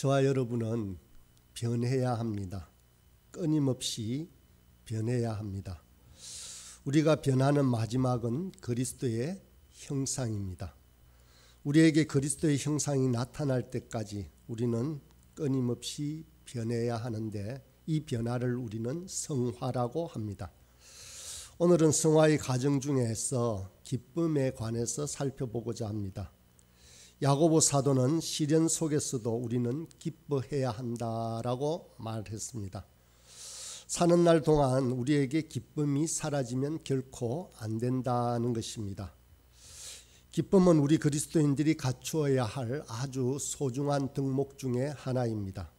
저와 여러분은 변해야 합니다. 끊임없이 변해야 합니다. 우리가 변하는 마지막은 그리스도의 형상입니다. 우리에게 그리스도의 형상이 나타날 때까지 우리는 끊임없이 변해야 하는데, 이 변화를 우리는 성화라고 합니다. 오늘은 성화의 과정 중에서 기쁨에 관해서 살펴보고자 합니다. 야고보 사도는 시련 속에서도 우리는 기뻐해야 한다라고 말했습니다. 사는 날 동안 우리에게 기쁨이 사라지면 결코 안 된다는 것입니다. 기쁨은 우리 그리스도인들이 갖추어야 할 아주 소중한 덕목 중에 하나입니다.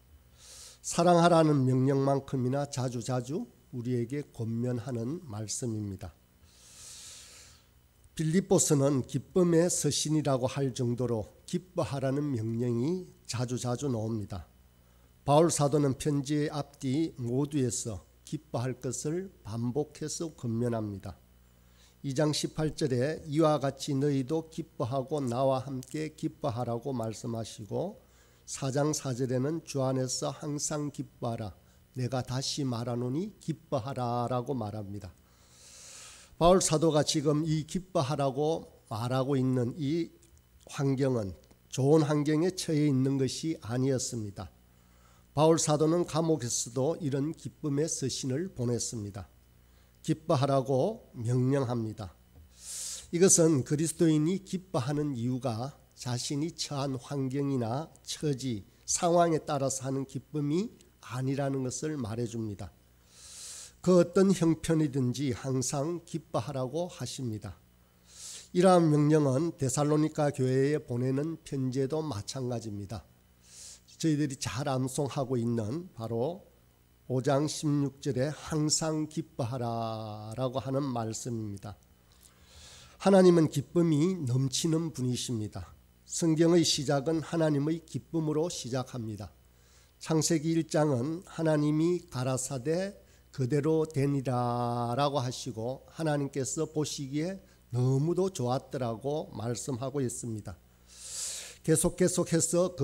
사랑하라는 명령만큼이나 자주자주 우리에게 권면하는 말씀입니다. 빌립보서는 기쁨의 서신이라고 할 정도로 기뻐하라는 명령이 자주자주 나옵니다. 바울 사도는 편지의 앞뒤 모두에서 기뻐할 것을 반복해서 권면합니다. 2장 18절에 이와 같이 너희도 기뻐하고 나와 함께 기뻐하라고 말씀하시고, 4장 4절에는 주 안에서 항상 기뻐하라, 내가 다시 말하노니 기뻐하라라고 말합니다. 바울 사도가 지금 이 기뻐하라고 말하고 있는 이 환경은 좋은 환경에 처해 있는 것이 아니었습니다. 바울 사도는 감옥에서도 이런 기쁨의 서신을 보냈습니다. 기뻐하라고 명령합니다. 이것은 그리스도인이 기뻐하는 이유가 자신이 처한 환경이나 처지, 상황에 따라서 하는 기쁨이 아니라는 것을 말해줍니다. 그 어떤 형편이든지 항상 기뻐하라고 하십니다. 이러한 명령은 데살로니가 교회에 보내는 편지에도 마찬가지입니다. 저희들이 잘 암송하고 있는 바로 5장 16절에 항상 기뻐하라라고 하는 말씀입니다. 하나님은 기쁨이 넘치는 분이십니다. 성경의 시작은 하나님의 기쁨으로 시작합니다. 창세기 1장은 하나님이 가라사대 그대로 되니라라고 하시고, 하나님께서 보시기에 너무도 좋았더라고 말씀하고 있습니다. 계속해서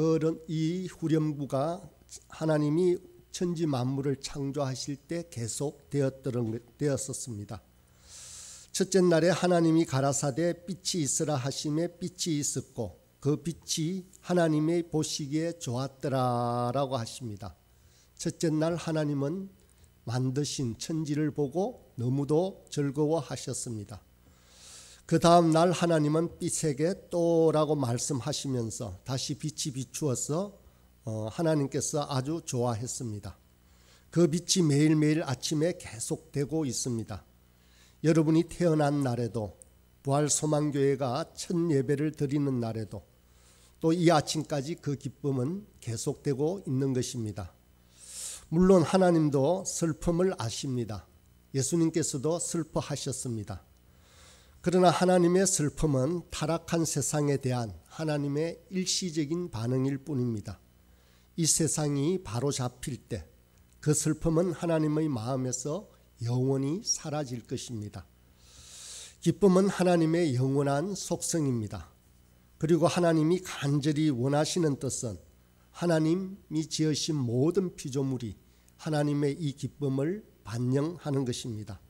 이 후렴구가 하나님이 천지 만물을 창조하실 때 계속 되었었습니다. 첫째 날에 하나님이 가라사대 빛이 있으라 하심에 빛이 있었고, 그 빛이 하나님의 보시기에 좋았더라라고 하십니다. 첫째 날 하나님은 만드신 천지를 보고 너무도 즐거워하셨습니다. 그 다음 날 하나님은 빛에게 또라고 말씀하시면서 다시 빛이 비추어서 하나님께서 아주 좋아했습니다. 그 빛이 매일매일 아침에 계속되고 있습니다. 여러분이 태어난 날에도, 부활소망교회가 첫 예배를 드리는 날에도, 또 이 아침까지 그 기쁨은 계속되고 있는 것입니다. 물론 하나님도 슬픔을 아십니다. 예수님께서도 슬퍼하셨습니다. 그러나 하나님의 슬픔은 타락한 세상에 대한 하나님의 일시적인 반응일 뿐입니다. 이 세상이 바로 잡힐 때 그 슬픔은 하나님의 마음에서 영원히 사라질 것입니다. 기쁨은 하나님의 영원한 속성입니다. 그리고 하나님이 간절히 원하시는 뜻은 하나님이 지으신 모든 피조물이 하나님의 이 기쁨을 반영하는 것입니다.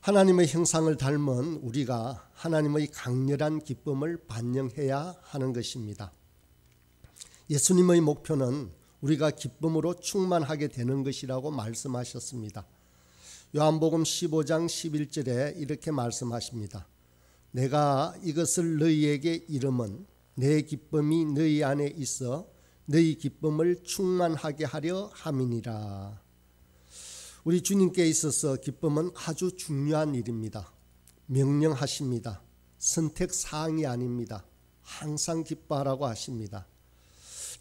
하나님의 형상을 닮은 우리가 하나님의 강렬한 기쁨을 반영해야 하는 것입니다. 예수님의 목표는 우리가 기쁨으로 충만하게 되는 것이라고 말씀하셨습니다. 요한복음 15장 11절에 이렇게 말씀하십니다. 내가 이것을 너희에게 이름은 내 기쁨이 너희 안에 있어 너희 기쁨을 충만하게 하려 함이니라. 우리 주님께 있어서 기쁨은 아주 중요한 일입니다. 명령하십니다. 선택사항이 아닙니다. 항상 기뻐하라고 하십니다.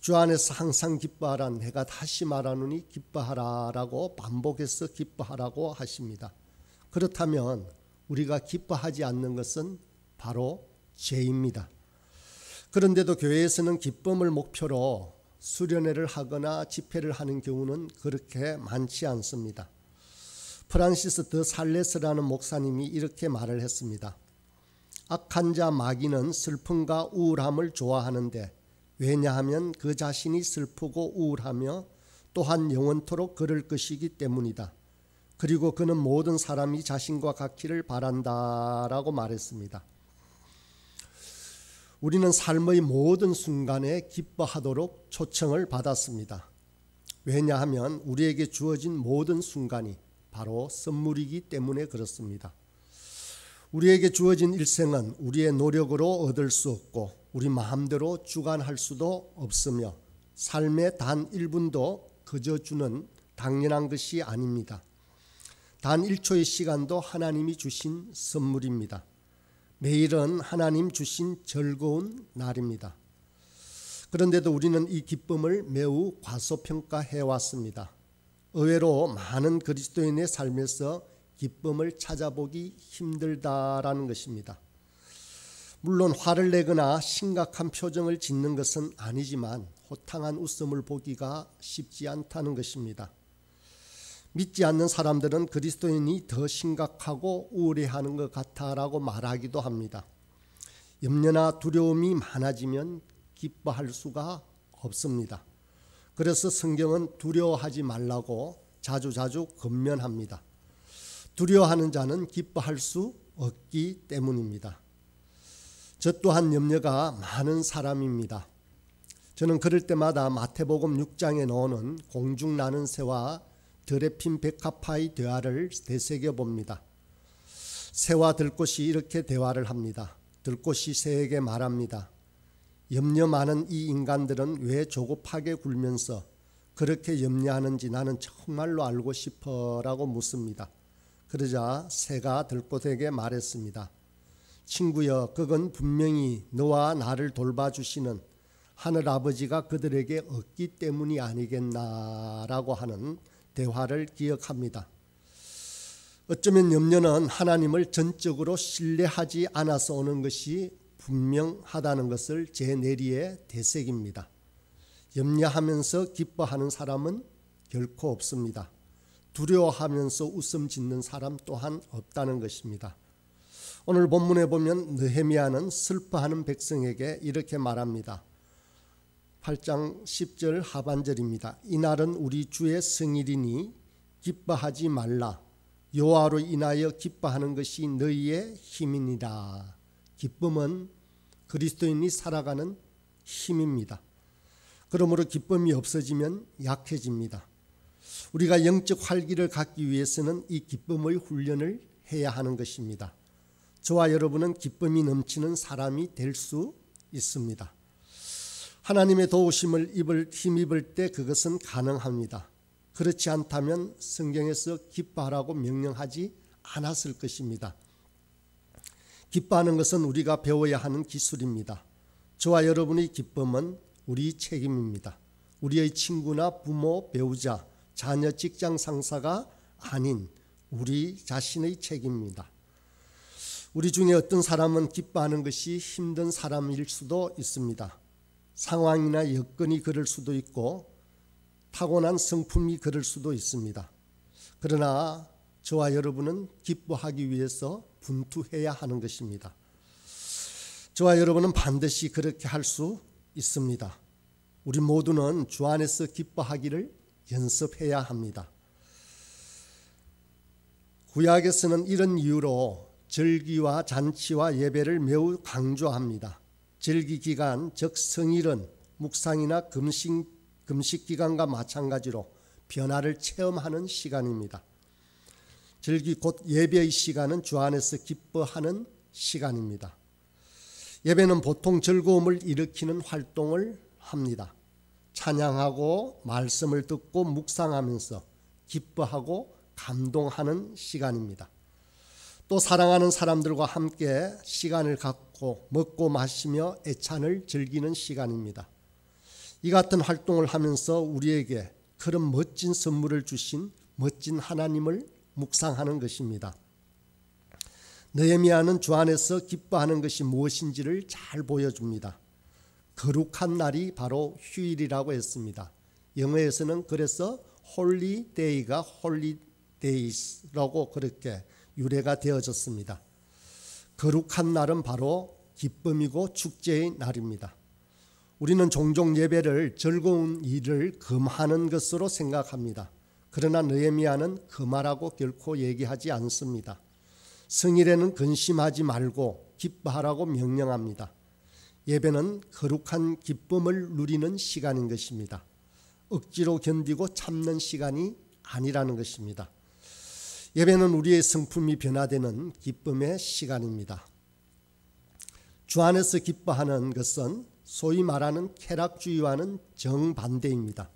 주 안에서 항상 기뻐하라, 내가 다시 말하노니 기뻐하라라고 반복해서 기뻐하라고 하십니다. 그렇다면 우리가 기뻐하지 않는 것은 바로 죄입니다. 그런데도 교회에서는 기쁨을 목표로 수련회를 하거나 집회를 하는 경우는 그렇게 많지 않습니다. 프란시스 드 살레스라는 목사님이 이렇게 말을 했습니다. 악한 자 마귀는 슬픔과 우울함을 좋아하는데 왜냐하면 그 자신이 슬프고 우울하며 또한 영원토록 그럴 것이기 때문이다. 그리고 그는 모든 사람이 자신과 같기를 바란다라고 말했습니다. 우리는 삶의 모든 순간에 기뻐하도록 초청을 받았습니다. 왜냐하면 우리에게 주어진 모든 순간이 바로 선물이기 때문에 그렇습니다. 우리에게 주어진 일생은 우리의 노력으로 얻을 수 없고 우리 마음대로 주관할 수도 없으며 삶의 단 1분도 그저 주는 당연한 것이 아닙니다. 단 1초의 시간도 하나님이 주신 선물입니다. 매일은 하나님 주신 즐거운 날입니다. 그런데도 우리는 이 기쁨을 매우 과소평가해 왔습니다. 의외로 많은 그리스도인의 삶에서 기쁨을 찾아보기 힘들다라는 것입니다. 물론 화를 내거나 심각한 표정을 짓는 것은 아니지만 호탕한 웃음을 보기가 쉽지 않다는 것입니다. 믿지 않는 사람들은 그리스도인이 더 심각하고 우울해하는 것 같아라고 말하기도 합니다. 염려나 두려움이 많아지면 기뻐할 수가 없습니다. 그래서 성경은 두려워하지 말라고 자주자주 권면합니다. 두려워하는 자는 기뻐할 수 없기 때문입니다. 저 또한 염려가 많은 사람입니다. 저는 그럴 때마다 마태복음 6장에 나오는 공중 나는 새와 들에 핀 백합화의 대화를 되새겨 봅니다. 새와 들꽃이 이렇게 대화를 합니다. 들꽃이 새에게 말합니다. 염려 많은 이 인간들은 왜 조급하게 굴면서 그렇게 염려하는지 나는 정말로 알고 싶어라고 묻습니다. 그러자 새가 들꽃에게 말했습니다. 친구여, 그건 분명히 너와 나를 돌봐주시는 하늘아버지가 그들에게 없기 때문이 아니겠나라고 하는 대화를 기억합니다. 어쩌면 염려는 하나님을 전적으로 신뢰하지 않아서 오는 것이 분명하다는 것을 제 내리에 되새깁니다. 염려하면서 기뻐하는 사람은 결코 없습니다. 두려워하면서 웃음 짓는 사람 또한 없다는 것입니다. 오늘 본문에 보면 느헤미야는 슬퍼하는 백성에게 이렇게 말합니다. 8장 10절 하반절입니다. 이날은 우리 주의 생일이니 기뻐하지 말라. 여호와로 인하여 기뻐하는 것이 너희의 힘이니라. 기쁨은 그리스도인이 살아가는 힘입니다. 그러므로 기쁨이 없어지면 약해집니다. 우리가 영적 활기를 갖기 위해서는 이 기쁨의 훈련을 해야 하는 것입니다. 저와 여러분은 기쁨이 넘치는 사람이 될 수 있습니다. 하나님의 도우심을 힘입을 때 그것은 가능합니다. 그렇지 않다면 성경에서 기뻐하라고 명령하지 않았을 것입니다. 기뻐하는 것은 우리가 배워야 하는 기술입니다. 저와 여러분의 기쁨은 우리 책임입니다. 우리의 친구나 부모, 배우자, 자녀, 직장 상사가 아닌 우리 자신의 책임입니다. 우리 중에 어떤 사람은 기뻐하는 것이 힘든 사람일 수도 있습니다. 상황이나 여건이 그럴 수도 있고 타고난 성품이 그럴 수도 있습니다. 그러나 저와 여러분은 기뻐하기 위해서 분투해야 하는 것입니다. 저와 여러분은 반드시 그렇게 할 수 있습니다. 우리 모두는 주 안에서 기뻐하기를 연습해야 합니다. 구약에서는 이런 이유로 절기와 잔치와 예배를 매우 강조합니다. 절기 기간, 즉 성일은 묵상이나 금식 기간과 마찬가지로 변화를 체험하는 시간입니다. 절기 곧 예배의 시간은 주 안에서 기뻐하는 시간입니다. 예배는 보통 즐거움을 일으키는 활동을 합니다. 찬양하고 말씀을 듣고 묵상하면서 기뻐하고 감동하는 시간입니다. 또 사랑하는 사람들과 함께 시간을 갖고 먹고 마시며 애찬을 즐기는 시간입니다. 이 같은 활동을 하면서 우리에게 그런 멋진 선물을 주신 멋진 하나님을 묵상하는 것입니다. 느헤미야는 주 안에서 기뻐하는 것이 무엇인지를 잘 보여줍니다. 거룩한 날이 바로 휴일이라고 했습니다. 영어에서는 그래서 홀리 데이가 홀리 데이스라고 그렇게 유래가 우리는 종종 예배를 즐거운 일을 금하는 것으로 생각합니다. 그러나 느헤미야는 금하라고 결코 얘기하지 않습니다. 성일에는 근심하지 말고 기뻐하라고 명령합니다. 예배는 거룩한 기쁨을 누리는 시간인 것입니다. 억지로 견디고 참는 시간이 아니라는 것입니다. 예배는 우리의 성품이 변화되는 기쁨의 시간입니다. 주 안에서 기뻐하는 것은 소위 말하는 쾌락주의와는 정반대입니다.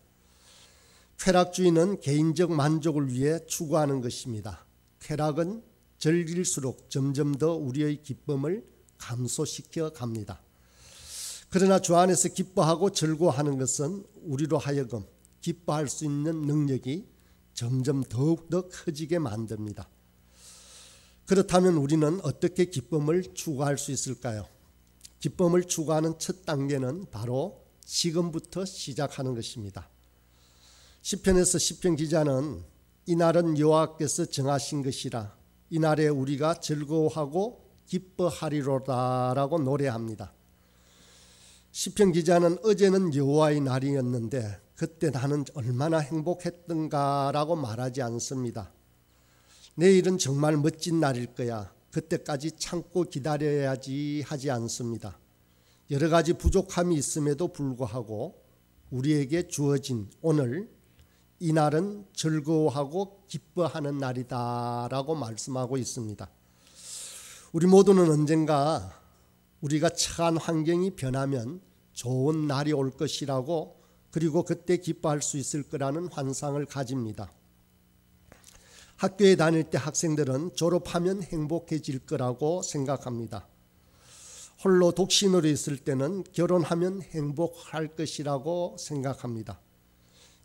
쾌락주의는 개인적 만족을 위해 추구하는 것입니다. 쾌락은 즐길수록 점점 더 우리의 기쁨을 감소시켜 갑니다. 그러나 주 안에서 기뻐하고 즐거워하는 것은 우리로 하여금 기뻐할 수 있는 능력이 점점 더욱더 커지게 만듭니다. 그렇다면 우리는 어떻게 기쁨을 추구할 수 있을까요? 기쁨을 추구하는 첫 단계는 바로 지금부터 시작하는 것입니다. 시편에서 시편 기자는 이날은 여호와께서 정하신 것이라 이날에 우리가 즐거워하고 기뻐하리로다라고 노래합니다. 시편 기자는 어제는 여호와의 날이었는데 그때 나는 얼마나 행복했던가라고 말하지 않습니다. 내일은 정말 멋진 날일 거야. 그때까지 참고 기다려야지 하지 않습니다. 여러 가지 부족함이 있음에도 불구하고 우리에게 주어진 오늘 이 날은 즐거워하고 기뻐하는 날이다라고 말씀하고 있습니다. 우리 모두는 언젠가 우리가 처한 환경이 변하면 좋은 날이 올 것이라고 그리고 그때 기뻐할 수 있을 거라는 환상을 가집니다. 학교에 다닐 때 학생들은 졸업하면 행복해질 거라고 생각합니다. 홀로 독신으로 있을 때는 결혼하면 행복할 것이라고 생각합니다.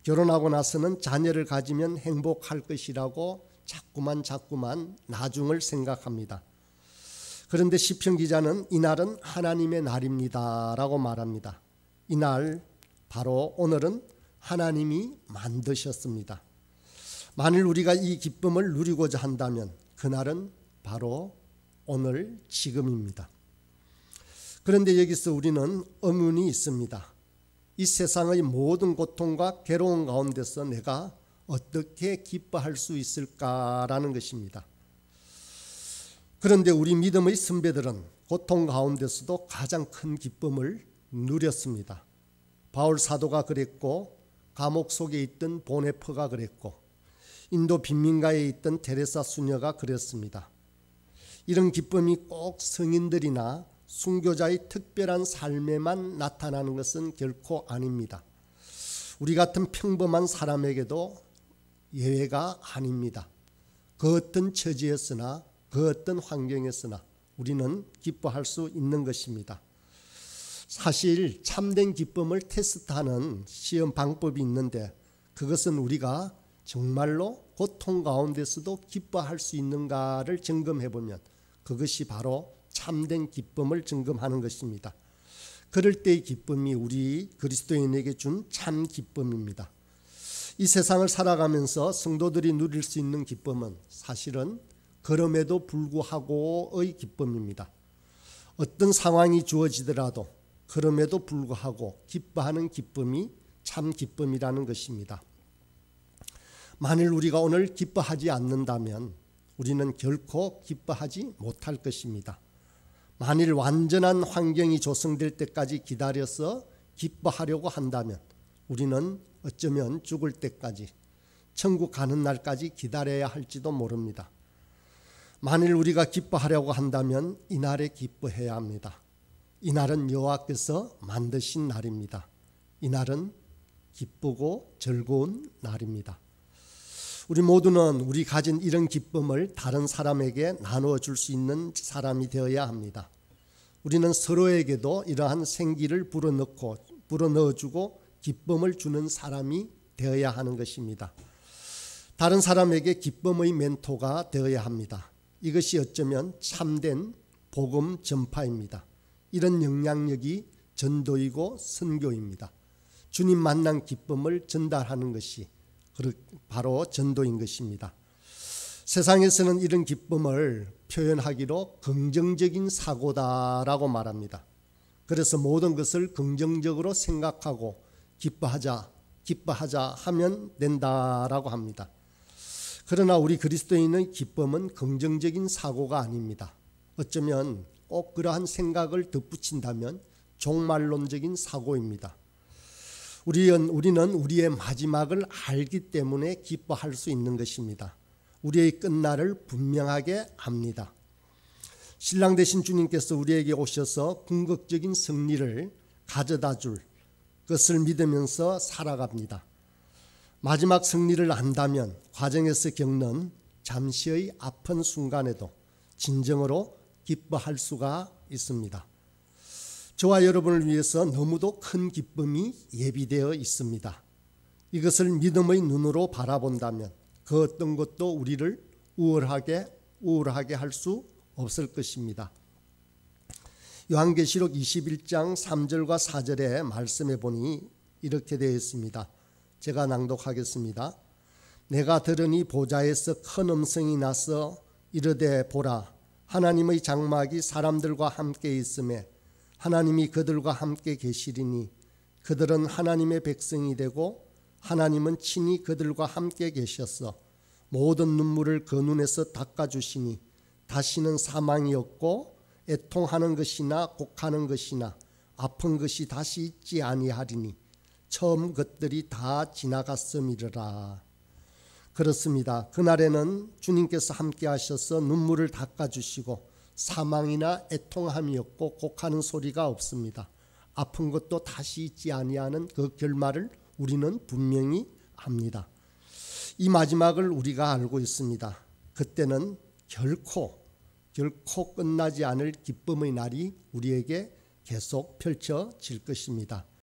결혼하고 나서는 자녀를 가지면 행복할 것이라고 자꾸만 나중을 생각합니다. 그런데 시편 기자는 이날은 하나님의 날입니다라고 말합니다. 이날 바로 오늘은 하나님이 만드셨습니다. 만일 우리가 이 기쁨을 누리고자 한다면 그날은 바로 오늘 지금입니다. 그런데 여기서 우리는 의문이 있습니다. 이 세상의 모든 고통과 괴로움 가운데서 내가 어떻게 기뻐할 수 있을까라는 것입니다. 그런데 우리 믿음의 선배들은 고통 가운데서도 가장 큰 기쁨을 누렸습니다. 바울 사도가 그랬고 감옥 속에 있던 보네퍼가 그랬고 인도 빈민가에 있던 테레사 수녀가 그랬습니다. 이런 기쁨이 꼭 성인들이나 순교자의 특별한 삶에만 나타나는 것은 결코 아닙니다. 우리 같은 평범한 사람에게도 예외가 아닙니다. 그 어떤 처지였으나 그 어떤 환경에서나 우리는 기뻐할 수 있는 것입니다. 사실 참된 기쁨을 테스트하는 시험 방법이 있는데 그것은 우리가 정말로 고통 가운데서도 기뻐할 수 있는가를 점검해 보면 그것이 바로 참된 기쁨을 점검하는 것입니다. 그럴 때의 기쁨이 우리 그리스도인에게 준 참 기쁨입니다. 이 세상을 살아가면서 성도들이 누릴 수 있는 기쁨은 사실은 그럼에도 불구하고의 기쁨입니다. 어떤 상황이 주어지더라도 그럼에도 불구하고 기뻐하는 기쁨이 참 기쁨이라는 것입니다. 만일 우리가 오늘 기뻐하지 않는다면 우리는 결코 기뻐하지 못할 것입니다. 만일 완전한 환경이 조성될 때까지 기다려서 기뻐하려고 한다면 우리는 어쩌면 죽을 때까지 천국 가는 날까지 기다려야 할지도 모릅니다. 만일 우리가 기뻐하려고 한다면 이날에 기뻐해야 합니다. 이날은 여호와께서 만드신 날입니다. 이날은 기쁘고 즐거운 날입니다. 우리 모두는 우리 가진 이런 기쁨을 다른 사람에게 나누어 줄 수 있는 사람이 되어야 합니다. 우리는 서로에게도 이러한 생기를 불어넣어주고 기쁨을 주는 사람이 되어야 하는 것입니다. 다른 사람에게 기쁨의 멘토가 되어야 합니다. 이것이 어쩌면 참된 복음 전파입니다. 이런 영향력이 전도이고 선교입니다. 주님 만난 기쁨을 전달하는 것이 바로 전도인 것입니다. 세상에서는 이런 기쁨을 표현하기로 긍정적인 사고다라고 말합니다. 그래서 모든 것을 긍정적으로 생각하고 기뻐하자 하면 된다라고 합니다. 그러나 우리 그리스도인의 기쁨은 긍정적인 사고가 아닙니다. 어쩌면 꼭 그러한 생각을 덧붙인다면 종말론적인 사고입니다. 우리는 우리의 마지막을 알기 때문에 기뻐할 수 있는 것입니다. 우리의 끝날을 분명하게 압니다. 신랑 되신 주님께서 우리에게 오셔서 궁극적인 승리를 가져다 줄 것을 믿으면서 살아갑니다. 마지막 승리를 안다면 과정에서 겪는 잠시의 아픈 순간에도 진정으로 기뻐할 수가 있습니다. 저와 여러분을 위해서 너무도 큰 기쁨이 예비되어 있습니다. 이것을 믿음의 눈으로 바라본다면 그 어떤 것도 우리를 우울하게 할 수 없을 것입니다. 요한계시록 21장 3절과 4절의 말씀에 보니 이렇게 되어 있습니다. 제가 낭독하겠습니다. 내가 들으니 보좌에서 큰 음성이 나서 이르되 보라 하나님의 장막이 사람들과 함께 있음에 하나님이 그들과 함께 계시리니 그들은 하나님의 백성이 되고 하나님은 친히 그들과 함께 계셔서 모든 눈물을 그 눈에서 닦아주시니 다시는 사망이 없고 애통하는 것이나 곡하는 것이나 아픈 것이 다시 있지 아니하리니 처음 것들이 다 지나갔음이라. 그렇습니다. 그날에는 주님께서 함께 하셔서 눈물을 닦아주시고 사망이나 애통함이 없고 곡하는 소리가 없습니다. 아픈 것도 다시 있지 아니하는 그 결말을 우리는 분명히 압니다. 이 마지막을 우리가 알고 있습니다. 그때는 결코 끝나지 않을 기쁨의 날이 우리에게 계속 펼쳐질 것입니다.